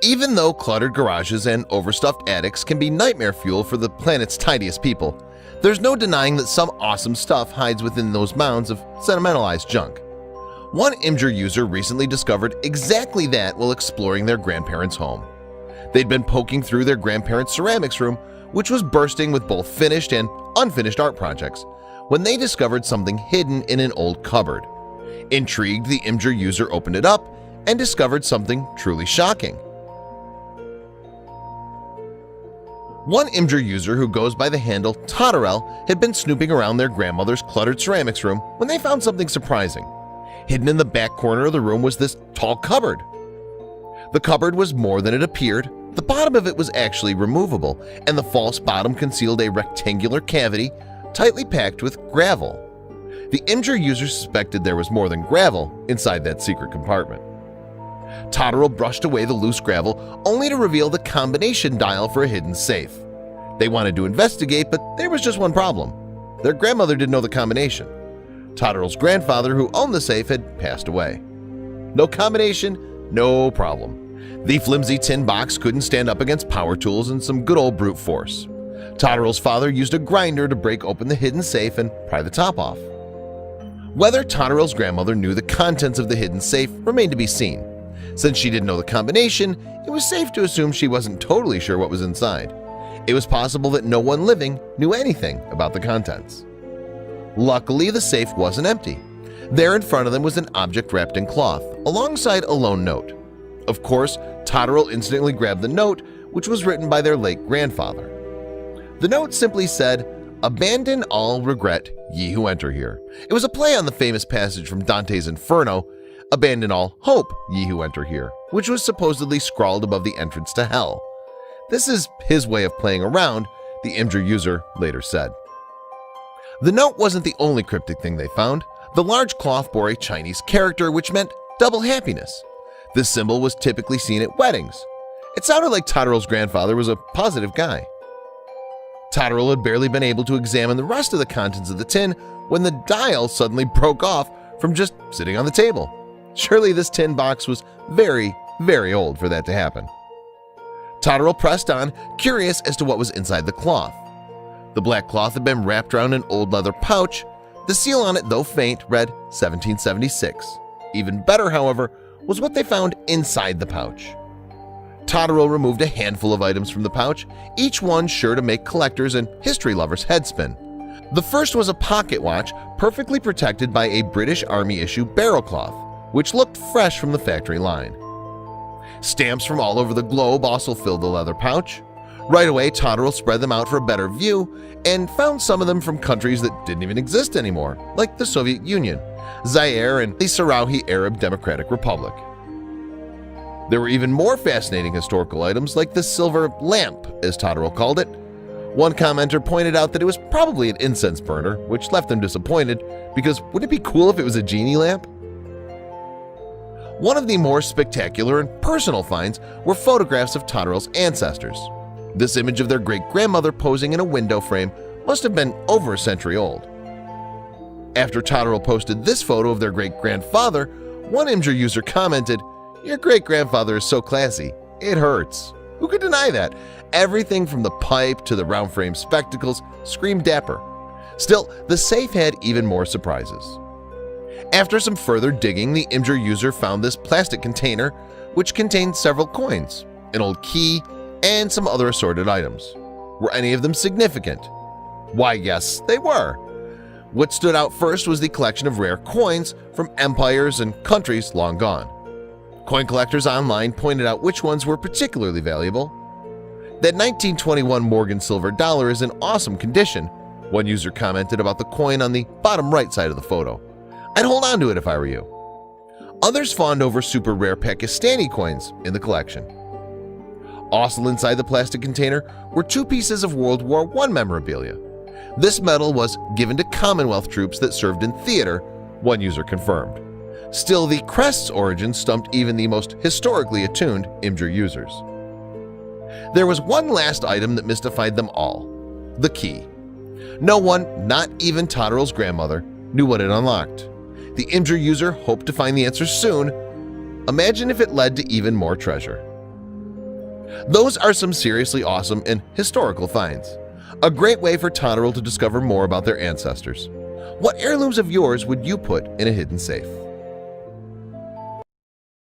Even though cluttered garages and overstuffed attics can be nightmare fuel for the planet's tidiest people, there's no denying that some awesome stuff hides within those mounds of sentimentalized junk. One Imgur user recently discovered exactly that while exploring their grandparents' home. They'd been poking through their grandparents' ceramics room, which was bursting with both finished and unfinished art projects, when they discovered something hidden in an old cupboard. Intrigued, the Imgur user opened it up and discovered something truly shocking. One Imgur user who goes by the handle Totterell had been snooping around their grandmother's cluttered ceramics room when they found something surprising. Hidden in the back corner of the room was this tall cupboard. The cupboard was more than it appeared. The bottom of it was actually removable, and the false bottom concealed a rectangular cavity tightly packed with gravel. The Imgur user suspected there was more than gravel inside that secret compartment. Totterell brushed away the loose gravel only to reveal the combination dial for a hidden safe. They wanted to investigate, but there was just one problem. Their grandmother didn't know the combination. Totterell's grandfather, who owned the safe, had passed away. No combination, no problem. The flimsy tin box couldn't stand up against power tools and some good old brute force. Totterell's father used a grinder to break open the hidden safe and pry the top off. Whether Totterell's grandmother knew the contents of the hidden safe remained to be seen. Since she didn't know the combination, it was safe to assume she wasn't totally sure what was inside. It was possible that no one living knew anything about the contents. Luckily, the safe wasn't empty. There in front of them was an object wrapped in cloth, alongside a lone note. Of course, Totterell instantly grabbed the note, which was written by their late grandfather. The note simply said, "Abandon all regret, ye who enter here." It was a play on the famous passage from Dante's Inferno, "Abandon all hope, ye who enter here," which was supposedly scrawled above the entrance to hell. This is his way of playing around, the Imgur user later said. The note wasn't the only cryptic thing they found. The large cloth bore a Chinese character, which meant double happiness. This symbol was typically seen at weddings. It sounded like Totterell's grandfather was a positive guy. Totterell had barely been able to examine the rest of the contents of the tin when the dial suddenly broke off from just sitting on the table. Surely this tin box was very, very old for that to happen. Totterell pressed on, curious as to what was inside the cloth. The black cloth had been wrapped around an old leather pouch. The seal on it, though faint, read 1776. Even better, however, was what they found inside the pouch. Totterell removed a handful of items from the pouch, each one sure to make collectors and history lovers head spin. The first was a pocket watch perfectly protected by a British Army issue barrel cloth, which looked fresh from the factory line. Stamps from all over the globe also filled the leather pouch. Right away, Totterell spread them out for a better view and found some of them from countries that didn't even exist anymore, like the Soviet Union, Zaire, and the Sahrawi Arab Democratic Republic. There were even more fascinating historical items like the silver lamp, as Totterell called it. One commenter pointed out that it was probably an incense burner, which left them disappointed because wouldn't it be cool if it was a genie lamp? One of the more spectacular and personal finds were photographs of Totterell's ancestors. This image of their great-grandmother posing in a window frame must have been over a century old. After Totterell posted this photo of their great-grandfather, one Imgur user commented, "Your great-grandfather is so classy, it hurts." Who could deny that? Everything from the pipe to the round-frame spectacles screamed dapper. Still, the safe had even more surprises. After some further digging, the Imgur user found this plastic container, which contained several coins, an old key, and some other assorted items. Were any of them significant? Why, yes, they were. What stood out first was the collection of rare coins from empires and countries long gone. Coin collectors online pointed out which ones were particularly valuable. That 1921 Morgan silver dollar is in awesome condition, one user commented about the coin on the bottom right side of the photo. "I'd hold on to it if I were you." Others fawned over super rare Pakistani coins in the collection. Also inside the plastic container were two pieces of World War I memorabilia. This medal was given to Commonwealth troops that served in theater, one user confirmed. Still, the crest's origin stumped even the most historically attuned Imgur users. There was one last item that mystified them all: the key. No one, not even Totterell's grandmother, knew what it unlocked. The Imgur user hoped to find the answer soon. Imagine if it led to even more treasure. Those are some seriously awesome and historical finds. A great way for Totterell to discover more about their ancestors. What heirlooms of yours would you put in a hidden safe?